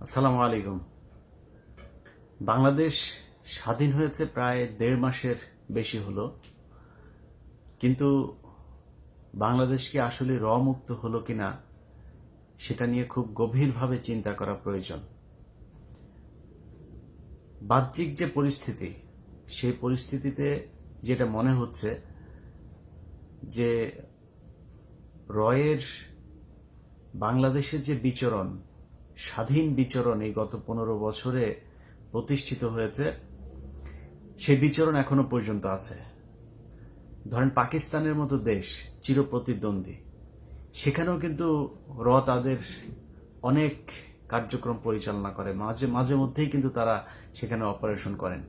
আসসালামু আলাইকুম। বাংলাদেশ স্বাধীন হয়েছে প্রায় ১.৫ মাসের বেশি হলো, কিন্তু বাংলাদেশ কি আসলে মুক্ত হলো কিনা সেটা নিয়ে খুব গভীরভাবে চিন্তা করা প্রয়োজন। বাহ্যিক যে পরিস্থিতি, সেই পরিস্থিতিতে যেটা মনে হচ্ছে যে রয়ের বাংলাদেশের যে বিচরণ, স্বাধীন বিচরণ এই গত ১৫ বছরে প্রতিষ্ঠিত হয়েছে, সেই বিচরণ এখনো পর্যন্ত আছে। ধরেন পাকিস্তানের মতো দেশ চিরপ্রতিদ্বন্দ্বী, সেখানেও কিন্তু তাদের অনেক কার্যক্রম পরিচালনা করে, মাঝে মাঝে মধ্যেই কিন্তু তারা সেখানে অপারেশন করেন।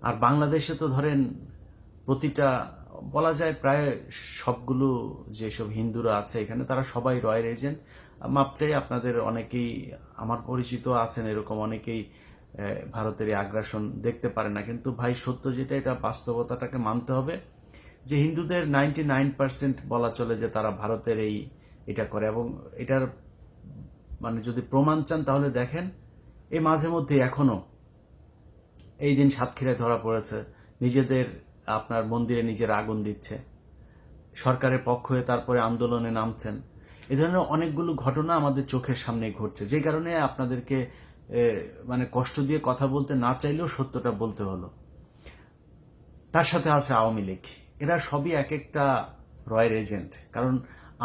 আর বাংলাদেশে তো ধরেন প্রতিটা, বলা যায় প্রায় সবগুলো যেসব হিন্দুরা আছে এখানে, তারা সবাই রয়ের এজেন্ট। মাপ চাই, আপনাদের অনেকেই, আমার পরিচিত আছেন এরকম অনেকেই ভারতের এই আগ্রাসন দেখতে পারে না, কিন্তু ভাই সত্য যেটা, এটা বাস্তবতাটাকে মানতে হবে যে হিন্দুদের 99% বলা চলে যে তারা ভারতের এটা করে। এবং এটার মানে যদি প্রমাণ চান তাহলে দেখেন, এই মাঝে মধ্যে এখনো এই দিন সাতক্ষীরায় ধরা পড়েছে, নিজেদের আপনার মন্দিরে নিজের আগুন দিচ্ছে, সরকারের পক্ষ হয়ে তারপরে আন্দোলনে নামছেন। এ ধরনের অনেকগুলো ঘটনা আমাদের চোখের সামনে ঘটছে, যে কারণে আপনাদেরকে মানে কষ্ট দিয়ে কথা বলতে না চাইলেও সত্যটা বলতে হলো। তার সাথে আছে আওয়ামী লীগ, এরা সবই এক একটা রয়ের এজেন্ট। কারণ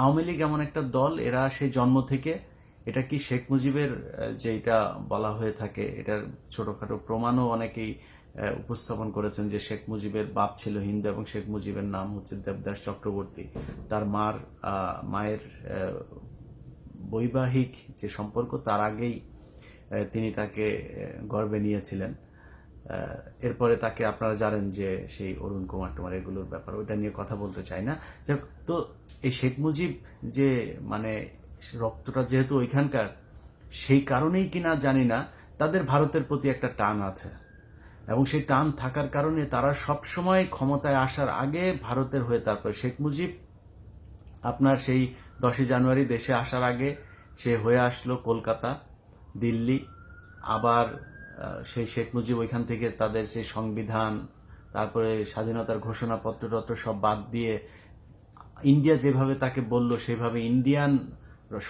আওয়ামী লীগ এমন একটা দল, এরা সেই জন্ম থেকে, এটা কি শেখ মুজিবের যে এটা বলা হয়ে থাকে, এটার ছোটখাটো প্রমাণও অনেকেই উপস্থাপন করেছেন যে শেখ মুজিবের বাপ ছিল হিন্দু এবং শেখ মুজিবের নাম হচ্ছে দেবদাস চক্রবর্তী। তার মায়ের বৈবাহিক যে সম্পর্ক, তার আগেই তিনি তাকে গর্ভে নিয়েছিলেন। এরপরে তাকে আপনারা জানেন যে সেই অরুণ কুমার টুমার, এগুলোর ব্যাপার, ওইটা নিয়ে কথা বলতে চাই না। তো এই শেখ মুজিব যে মানে রক্তটা যেহেতু ওইখানকার, সেই কারণেই কিনা জানি না তাদের ভারতের প্রতি একটা টান আছে, এবং সেই টান থাকার কারণে তারা সবসময় ক্ষমতায় আসার আগে ভারতের হয়ে, তারপর শেখ মুজিব আপনার সেই 10ই জানুয়ারি দেশে আসার আগে সে হয়ে আসলো কলকাতা, দিল্লি। আবার সেই শেখ মুজিব ওইখান থেকে তাদের সেই সংবিধান, তারপরে স্বাধীনতার ঘোষণাপত্র সব বাদ দিয়ে ইন্ডিয়া যেভাবে তাকে বলল সেভাবে ইন্ডিয়ান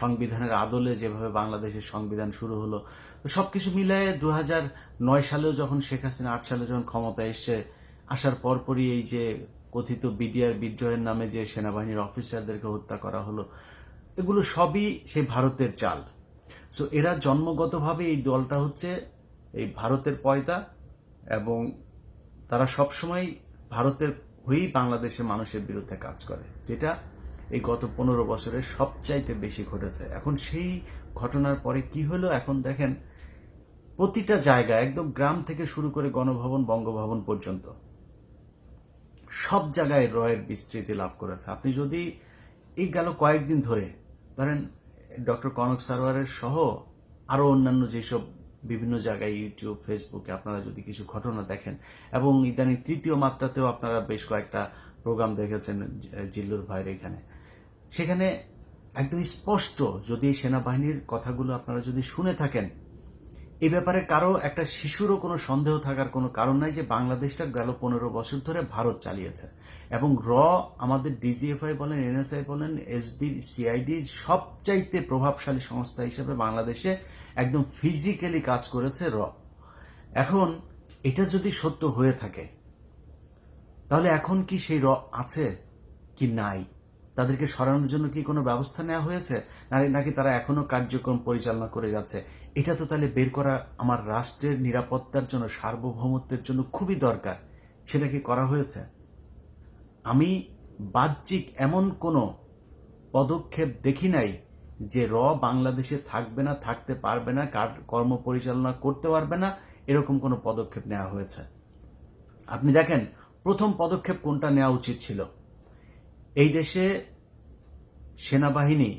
সংবিধানের আদলে যেভাবে বাংলাদেশের সংবিধান শুরু হলো। তো সবকিছু মিলায়ে 2009 সালেও যখন শেখ হাসিনা 8 সালে যখন ক্ষমতায় আসার পরপরই এই যে কথিত বিডিআর বিদ্রোহের নামে যে সেনাবাহিনীর অফিসারদেরকে হত্যা করা হলো, এগুলো সবই সেই ভারতের চাল। সো এরা জন্মগতভাবে, এই দলটা হচ্ছে এই ভারতের পয়দা, এবং তারা সবসময় ভারতের হয়েই বাংলাদেশের মানুষের বিরুদ্ধে কাজ করে, যেটা এই গত 15 বছরের সবচাইতে বেশি ঘটেছে। এখন সেই ঘটনার পরে কি হলো, এখন দেখেন প্রতিটা জায়গায়, একদম গ্রাম থেকে শুরু করে গণভবন, বঙ্গভবন পর্যন্ত সব জায়গায় রয়ের বিস্তৃতি লাভ করেছে। আপনি যদি এই গেল কয়েকদিন ধরে ধরেন ডক্টর কনক সারোয়ারের সহ আরো অন্যান্য যেসব বিভিন্ন জায়গায় ইউটিউব, ফেসবুকে আপনারা যদি কিছু ঘটনা দেখেন, এবং ইদানিং তৃতীয় মাত্রাতেও আপনারা বেশ কয়েকটা প্রোগ্রাম দেখেছেন জিল্লুর ভাইয়ের এখানে, সেখানে একদম স্পষ্ট, যদি এই সেনাবাহিনীর কথাগুলো আপনারা যদি শুনে থাকেন, এই ব্যাপারে কারো একটা শিশুরও কোনো সন্দেহ থাকার কোনো কারণ নাই যে বাংলাদেশটা গেল 15 বছর ধরে ভারত চালিয়েছে। এবং আমাদের ডিজিএফআই বলেন, এনএসআই বলেন, এসবি, সিআইডি সবচাইতে প্রভাবশালী সংস্থা হিসেবে বাংলাদেশে একদম ফিজিক্যালি কাজ করেছে এখন এটা যদি সত্য হয়ে থাকে, তাহলে এখন কি সেই আছে কি নাই? তাদেরকে সরানোর জন্য কি কোনো ব্যবস্থা নেওয়া হয়েছে, নাকি তারা এখনো কার্যক্রম পরিচালনা করে যাচ্ছে? এটা তো তাহলে বের করা আমার রাষ্ট্রের নিরাপত্তার জন্য, সার্বভৌমত্বের জন্য খুবই দরকার। সেটা কি করা হয়েছে? আমি বাহ্যিক এমন কোনো পদক্ষেপ দেখি নাই যে বাংলাদেশে থাকবে না, থাকতে পারবে না, কর্ম পরিচালনা করতে পারবে না, এরকম কোনো পদক্ষেপ নেওয়া হয়েছে? আপনি দেখেন প্রথম পদক্ষেপ কোনটা নেওয়া উচিত ছিল। এই দেশে সেনাবাহিনী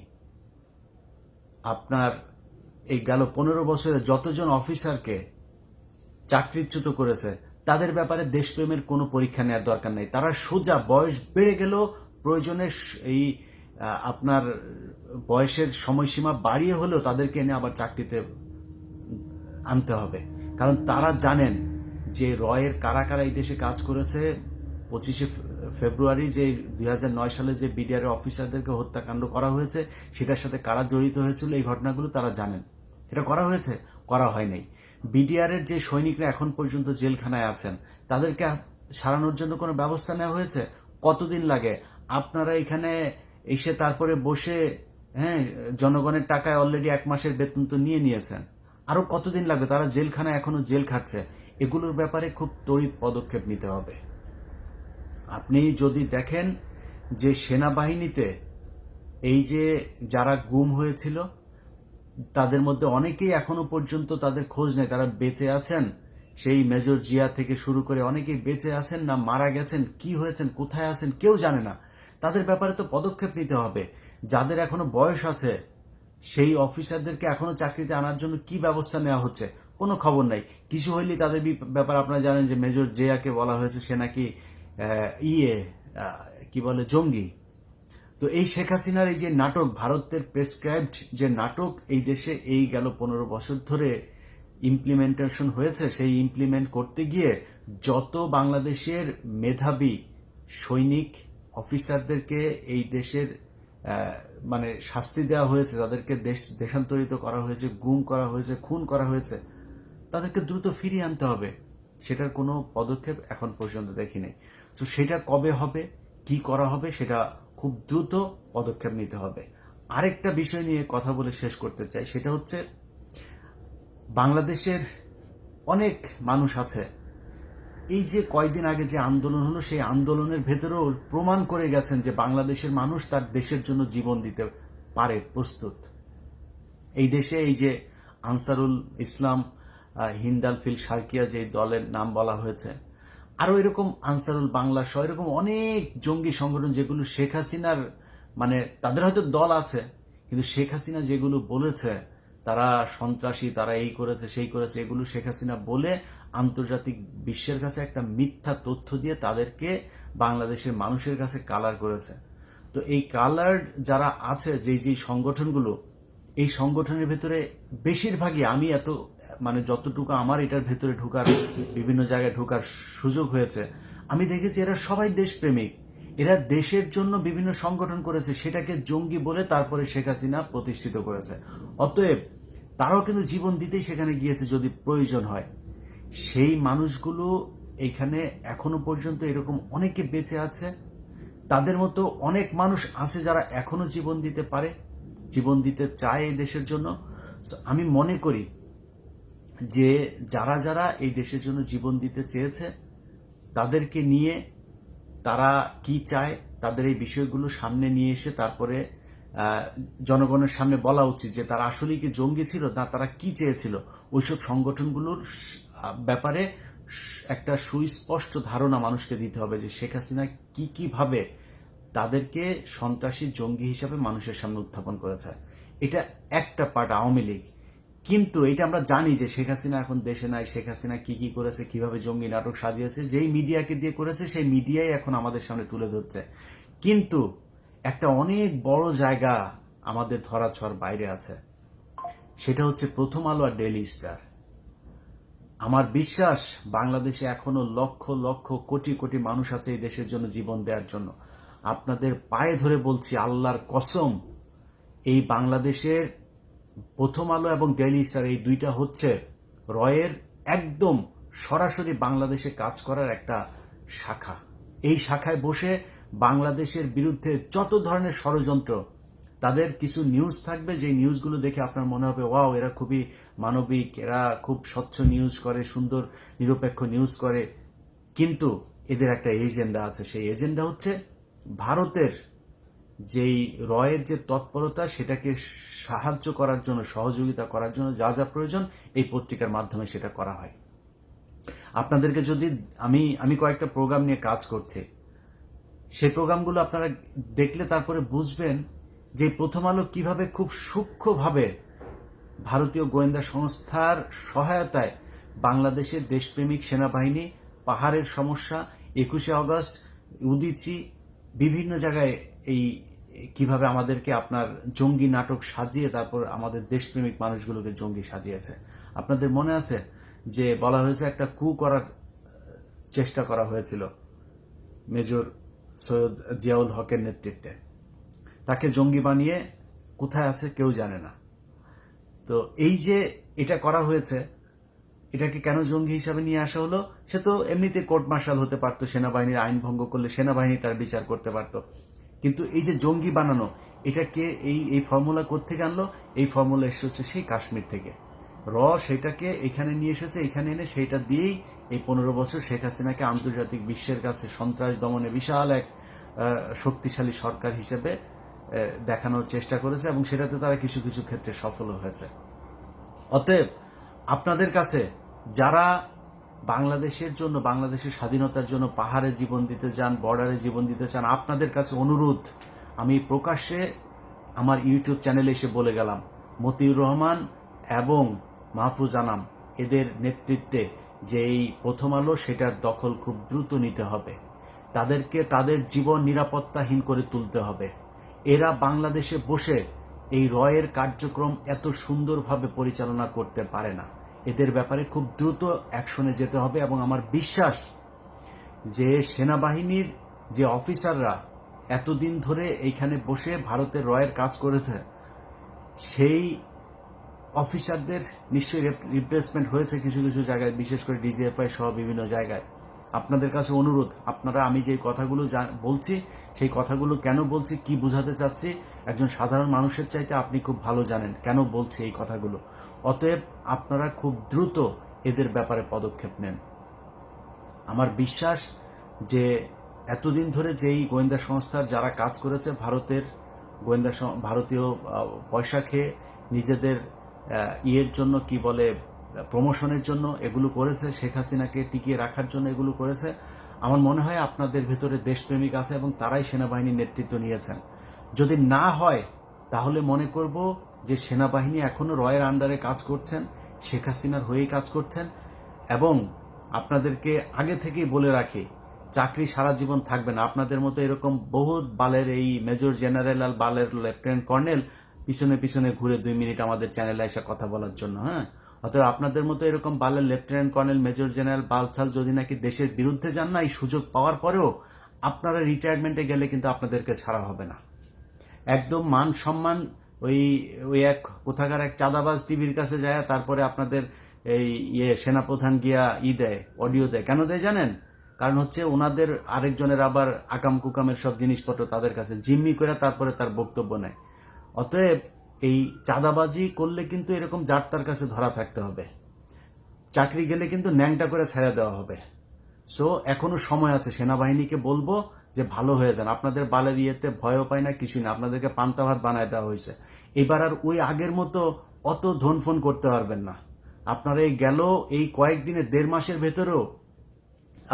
আপনার এই গেল 15 বছরে যতজন অফিসারকে চাকরিচ্যুত করেছে, তাদের ব্যাপারে দেশপ্রেমের কোনো পরীক্ষা নেওয়ার দরকার নেই। তারা সোজা বয়স বেড়ে গেল, প্রয়োজনে এই আপনার বয়সের সময়সীমা বাড়িয়ে হলেও তাদেরকে এনে আবার চাকরিতে আনতে হবে, কারণ তারা জানেন যে রয়ের কারা কারা এই দেশে কাজ করেছে। 25শে ফেব্রুয়ারি যে 2009 সালে যে বিডিআর অফিসারদেরকে হত্যাকাণ্ড করা হয়েছে, সেটার সাথে কারা জড়িত হয়েছিল এই ঘটনাগুলো তারা জানেন। এটা করা হয়েছে? করা হয় নাই। বিডিআর এর যে সৈনিকরা এখন পর্যন্ত জেলখানায় আছেন, তাদেরকে সারানোর জন্য কোনো ব্যবস্থা নেওয়া হয়েছে? কতদিন লাগে? আপনারা এখানে এসে তারপরে বসে জনগণের টাকায় অলরেডি 1 মাসের বেতন তো নিয়ে নিয়েছেন, আরো কতদিন লাগবে? তারা জেলখানায় এখনো জেল খাটছে। এগুলোর ব্যাপারে খুব তড়িৎ পদক্ষেপ নিতে হবে। আপনি যদি দেখেন যে সেনাবাহিনীতে এই যে যারা গুম হয়েছিল, তাদের মধ্যে অনেকেই এখনো পর্যন্ত তাদের খোঁজ নেই, তারা বেঁচে আছেন। সেই মেজর জিয়া থেকে শুরু করে অনেকেই বেঁচে আছেন না মারা গেছেন, কি হয়েছেন, কোথায় আছেন কেউ জানে না। তাদের ব্যাপারে তো পদক্ষেপ নিতে হবে। যাদের এখনো বয়স আছে, সেই অফিসারদেরকে এখনো চাকরিতে আনার জন্য কি ব্যবস্থা নেওয়া হচ্ছে কোনো খবর নাই। কিছু হইলেই তাদের ব্যাপার আপনারা জানেন যে মেজর জিয়াকে বলা হয়েছে সে নাকি কি বলে জঙ্গি। তো এই শেখ হাসিনার এই যে নাটক, ভারতের প্রেসক্রাইবড যে নাটক এই দেশে এই গেল 15 বছর ধরে ইমপ্লিমেন্টেশন হয়েছে, সেই ইমপ্লিমেন্ট করতে গিয়ে যত বাংলাদেশের মেধাবী সৈনিক অফিসারদেরকে এই দেশের মানে শাস্তি দেওয়া হয়েছে, তাদেরকে দেশান্তরিত করা হয়েছে, গুম করা হয়েছে, খুন করা হয়েছে, তাদেরকে দ্রুত ফিরিয়ে আনতে হবে। সেটার কোনো পদক্ষেপ এখন পর্যন্ত দেখি নাই। তো সেটা কবে হবে, কি করা হবে, সেটা খুব দ্রুত পদক্ষেপ নিতে হবে। আরেকটা বিষয় নিয়ে কথা বলে শেষ করতে চাই, সেটা হচ্ছে বাংলাদেশের অনেক মানুষ আছে, এই যে কয়েকদিন আগে যে আন্দোলন হলো, সেই আন্দোলনের ভেতরেও প্রমাণ করে গেছেন যে বাংলাদেশের মানুষ তার দেশের জন্য জীবন দিতে পারে, প্রস্তুত। এই দেশে এই যে আনসারুল ইসলাম হিন্দালফিল সার্কিয়া যে দলের নাম বলা হয়েছে, আরো এরকম আনসারুল বাংলা সহ এরকম অনেক জঙ্গি সংগঠন, যেগুলো শেখ হাসিনার মানে তাদের হয়তো দল আছে, কিন্তু শেখ হাসিনা যেগুলো বলেছে তারা সন্ত্রাসী, তারা এই করেছে সেই করেছে, এগুলো শেখ হাসিনা বলে আন্তর্জাতিক বিশ্বের কাছে একটা মিথ্যা তথ্য দিয়ে তাদেরকে বাংলাদেশের মানুষের কাছে কালার করেছে। তো এই কালার যারা আছে, যে সংগঠনগুলো, এই সংগঠনের ভেতরে বেশিরভাগই আমি মানে যতটুকু আমার এটার ভেতরে ঢোকার, বিভিন্ন জায়গায় ঢোকার সুযোগ হয়েছে, আমি দেখেছি এরা সবাই দেশপ্রেমিক। এরা দেশের জন্য বিভিন্ন সংগঠন করেছে, সেটাকে জঙ্গি বলে তারপরে শেখ হাসিনা প্রতিষ্ঠিত করেছে। অতএব তারাও কিন্তু জীবন দিতেই সেখানে গিয়েছে যদি প্রয়োজন হয়। সেই মানুষগুলো এইখানে এখনো পর্যন্ত এরকম অনেকে বেঁচে আছে। তাদের মতো অনেক মানুষ আছে যারা এখনো জীবন দিতে পারে, জীবন দিতে চায় এই দেশের জন্য। আমি মনে করি যে যারা যারা এই দেশের জন্য জীবন দিতে চেয়েছে, তাদেরকে নিয়ে তারা কি চায়, তাদের এই বিষয়গুলো সামনে নিয়ে এসে তারপরে জনগণের সামনে বলা উচিত যে তারা আসলে কি জঙ্গি ছিল না, তারা কি চেয়েছিল। ওইসব সংগঠনগুলোর ব্যাপারে একটা সুস্পষ্ট ধারণা মানুষকে দিতে হবে যে শেখ হাসিনা কিভাবে তাদেরকে সন্ত্রাসী জঙ্গি হিসাবে মানুষের সামনে উত্থাপন করেছে। এটা একটা পার্ট আওয়ামী লীগ, কিন্তু এটা আমরা জানি যে শেখ হাসিনা এখন দেশে নাই। শেখ হাসিনা কি করেছে, কিভাবে জঙ্গি নাটক সাজিয়েছে, যেই মিডিয়াকে দিয়ে করেছে সেই মিডিয়াই এখন আমাদের সামনে তুলে ধরছে। কিন্তু একটা অনেক বড় জায়গা আমাদের ধরাছোঁয়ার বাইরে আছে, সেটা হচ্ছে প্রথম আলো আর ডেইলি স্টার। আমার বিশ্বাস বাংলাদেশে এখনো লক্ষ লক্ষ কোটি কোটি মানুষ আছে এই দেশের জন্য জীবন দেওয়ার জন্য। আপনাদের পায়ে ধরে বলছি, আল্লাহর কসম, এই বাংলাদেশের প্রথম আলো এবং ডেইলি স্টার, এই দুইটা হচ্ছে রয়ের একদম সরাসরি বাংলাদেশে কাজ করার একটা শাখা। এই শাখায় বসে বাংলাদেশের বিরুদ্ধে যত ধরনের ষড়যন্ত্র, তাদের কিছু নিউজ থাকবে, যে নিউজগুলো দেখে আপনার মনে হবে ওয়াও, এরা খুবই মানবিক, এরা খুব স্বচ্ছ নিউজ করে, সুন্দর নিরপেক্ষ নিউজ করে। কিন্তু এদের একটা এজেন্ডা আছে, সেই এজেন্ডা হচ্ছে ভারতের যেই রয়ের যে তৎপরতা, সেটাকে সাহায্য করার জন্য, সহযোগিতা করার জন্য যা যা প্রয়োজন এই পত্রিকার মাধ্যমে সেটা করা হয়। আপনাদেরকে যদি আমি কয়েকটা প্রোগ্রাম নিয়ে কাজ করছি, সেই প্রোগ্রামগুলো আপনারা দেখলে তারপরে বুঝবেন যে প্রথম আলো কিভাবে খুব সূক্ষ্মভাবে ভারতীয় গোয়েন্দা সংস্থার সহায়তায় বাংলাদেশের দেশপ্রেমিক সেনাবাহিনী, পাহাড়ের সমস্যা, 21শে আগস্ট, উদীচী, বিভিন্ন জায়গায় কিভাবে আমাদেরকে আপনার জঙ্গি নাটক সাজিয়ে তারপর আমাদের দেশপ্রেমিক মানুষগুলোকে জঙ্গি সাজিয়েছে। আপনাদের মনে আছে যে বলা হয়েছে একটা কু করার চেষ্টা করা হয়েছিল মেজর সৈয়দ জিয়াউল হকের নেতৃত্বে, তাকে জঙ্গি বানিয়ে কোথায় আছে কেউ জানে না। তো এই যে এটা করা হয়েছে, এটাকে কেন জঙ্গি হিসাবে নিয়ে আসা হলো? সে তো এমনিতে কোর্ট মার্শাল হতে পারতো, সেনাবাহিনীর আইন ভঙ্গ করলে সেনাবাহিনী তার বিচার করতে পারত, কিন্তু এই যে জঙ্গি বানানো, এটাকে এই ফর্মুলা কোত্থেকে আনলো? এই ফর্মুলা এসেছে সেই কাশ্মীর থেকে। সেটাকে এখানে নিয়ে এসেছে, এখানে এনে সেইটা দিয়েই এই 15 বছর শেখ হাসিনাকে আন্তর্জাতিক বিশ্বের কাছে সন্ত্রাস দমনে বিশাল এক শক্তিশালী সরকার হিসেবে দেখানোর চেষ্টা করেছে, এবং সেটাতে তারা কিছু কিছু ক্ষেত্রে সফল হয়েছে। অতএব আপনাদের কাছে যারা বাংলাদেশের জন্য, বাংলাদেশের স্বাধীনতার জন্য পাহাড়ে জীবন দিতে চান, বর্ডারে জীবন দিতে চান, আপনাদের কাছে অনুরোধ, আমি প্রকাশ্যে আমার ইউটিউব চ্যানেলে এসে বলে গেলাম, মতিউর রহমান এবং মাহফুজ আনাম এদের নেতৃত্বে যে এই প্রথম আলো, সেটার দখল খুব দ্রুত নিতে হবে। তাদেরকে তাদের জীবন নিরাপত্তাহীন করে তুলতে হবে। এরা বাংলাদেশে বসে এই রয়ের কার্যক্রম এত সুন্দরভাবে পরিচালনা করতে পারে না। এদের ব্যাপারে খুব দ্রুত অ্যাকশনে যেতে হবে, এবং আমার বিশ্বাস যে সেনাবাহিনীর যে অফিসাররা এতদিন ধরে এইখানে বসে ভারতের রয়ের কাজ করেছে, সেই অফিসারদের নিশ্চয়ই রিপ্লেসমেন্ট হয়েছে কিছু কিছু জায়গায়, বিশেষ করে ডিজিএফআই সহ বিভিন্ন জায়গায়। আপনাদের কাছে অনুরোধ, আপনারা, আমি যে কথাগুলো বলছি, সেই কথাগুলো কেন বলছি, কি বোঝাতে চাচ্ছি, একজন সাধারণ মানুষের চাইতে আপনি খুব ভালো জানেন কেন বলছি এই কথাগুলো। অতএব আপনারা খুব দ্রুত এদের ব্যাপারে পদক্ষেপ নেন। আমার বিশ্বাস যে এতদিন ধরে যেই গোয়েন্দা সংস্থার যারা কাজ করেছে, ভারতীয় পয়সা খেয়ে নিজেদের ইয়ের জন্য, কি বলে, প্রমোশনের জন্য এগুলো করেছে, শেখ হাসিনাকে টিকিয়ে রাখার জন্য এগুলো করেছে, আমার মনে হয় আপনাদের ভেতরে দেশপ্রেমিক আছে এবং তারাই সেনাবাহিনীর নেতৃত্ব নিয়েছেন। যদি না হয় তাহলে মনে করব যে সেনাবাহিনী এখনো রয়ের আন্ডারে কাজ করছেন, শেখ হাসিনার হয়েই কাজ করছেন। এবং আপনাদেরকে আগে থেকেই বলে রাখি, চাকরি সারা জীবন থাকবে না। আপনাদের মতো এরকম বহুত বালের, এই মেজর জেনারেল আর বালের লেফটেন্যান্ট কর্নেল পিছনে পিছনে ঘুরে 2 মিনিট আমাদের চ্যানেলে এসে কথা বলার জন্য, হ্যাঁ। অতএব আপনাদের মতো এরকম বালের লেফটেন্যান্ট কর্নেল, মেজর জেনারেল বালছাল যদি নাকি দেশের বিরুদ্ধে যান না, এই সুযোগ পাওয়ার পরেও আপনারা রিটায়ারমেন্টে গেলে কিন্তু আপনাদেরকে ছাড়া হবে না। একদম মান সম্মান ওই এক কোথাকার এক চাঁদাবাজ টিভির কাছে যায়, তারপরে আপনাদের এই সেনাপ্রধান গিয়া দেয়, অডিও দেয়। কেন দেয় জানেন? কারণ হচ্ছে ওনাদের আরেকজনের আবার আকাম কুকামের সব জিনিসপত্র তাদের কাছে জিম্মি করে তারপরে তার বক্তব্য নেয়। অতএব এই চাঁদাবাজি করলে কিন্তু এরকম যার তার কাছে ধরা থাকতে হবে, চাকরি গেলে কিন্তু ন্যাংটা করে ছেড়ে দেওয়া হবে। সো এখনো সময় আছে, সেনাবাহিনীকে বলবো যে ভালো হয়ে যান। আপনাদের বালের ইয়েতে ভয়ও পায় না, কিছুই না, আপনাদেরকে পান্তা ভাত বানায় দেওয়া হয়েছে। এবার আর ওই আগের মতো অত ধনফোন করতে পারবেন না। আপনারা এই কয়েকদিনে 1.5 মাসের ভেতরেও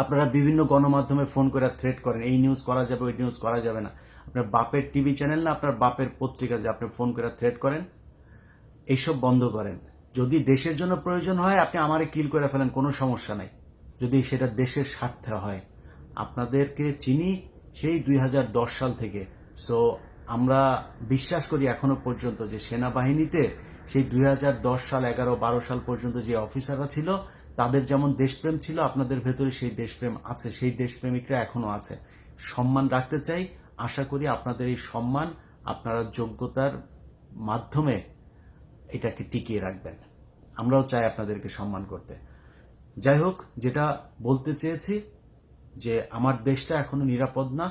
আপনারা বিভিন্ন গণমাধ্যমে ফোন করে থ্রেট করেন, এই নিউজ করা যাবে, ওই নিউজ করা যাবে না। আপনার বাপের টিভি চ্যানেল না, আপনার বাপের পত্রিকা যে আপনি ফোন করে থ্রেট করেন, এইসব বন্ধ করেন। যদি দেশের জন্য প্রয়োজন হয় আপনি আমারে কিল করে ফেলেন, কোনো সমস্যা নাই, যদি সেটা দেশের স্বার্থে হয়। আপনাদেরকে চিনি সেই 2010 সাল থেকে। সো আমরা বিশ্বাস করি এখনো পর্যন্ত যে সেনাবাহিনীতে সেই 2010 সাল, 11-12 সাল পর্যন্ত যে অফিসাররা ছিল, তাদের যেমন দেশপ্রেম ছিল, আপনাদের ভেতরে সেই দেশপ্রেম আছে, সেই দেশপ্রেমিকরা এখনো আছে। সম্মান রাখতে চাই, আশা করি আপনাদের এই সম্মান আপনারা যোগ্যতার মাধ্যমে এটাকে টিকিয়ে রাখবেন। আমরাও চাই আপনাদেরকে সম্মান করতে। যাই হোক, যেটা বলতে চেয়েছি যে আমার দেশটা এখনো নিরাপদ না।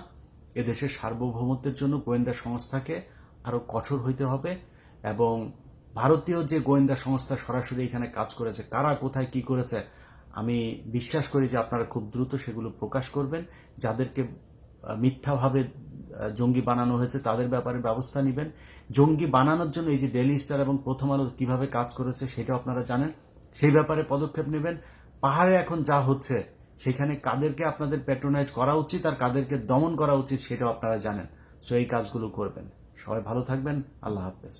এদেশের সার্বভৌমত্বের জন্য গোয়েন্দা সংস্থাকে আরো কঠোর হইতে হবে, এবং ভারতীয় যে গোয়েন্দা সংস্থা সরাসরি এখানে কাজ করেছে, কারা কোথায় কি করেছে, আমি বিশ্বাস করি যে আপনারা খুব দ্রুত সেগুলো প্রকাশ করবেন। যাদেরকে মিথ্যাভাবে জঙ্গি বানানো হয়েছে তাদের ব্যাপারে ব্যবস্থা নেবেন। জঙ্গি বানানোর জন্য এই যে ডেইলি স্টার এবং প্রথম আলো কিভাবে কাজ করেছে সেটা আপনারা জানেন, সেই ব্যাপারে পদক্ষেপ নেবেন। পাহাড়ে এখন যা হচ্ছে সেখানে কাদেরকে আপনাদের প্যাট্রোনাইজ করা উচিত আর কাদেরকে দমন করা উচিত সেটাও আপনারা জানেন। সো এই কাজগুলো করবেন। সবাই ভালো থাকবেন। আল্লাহ হাফেজ।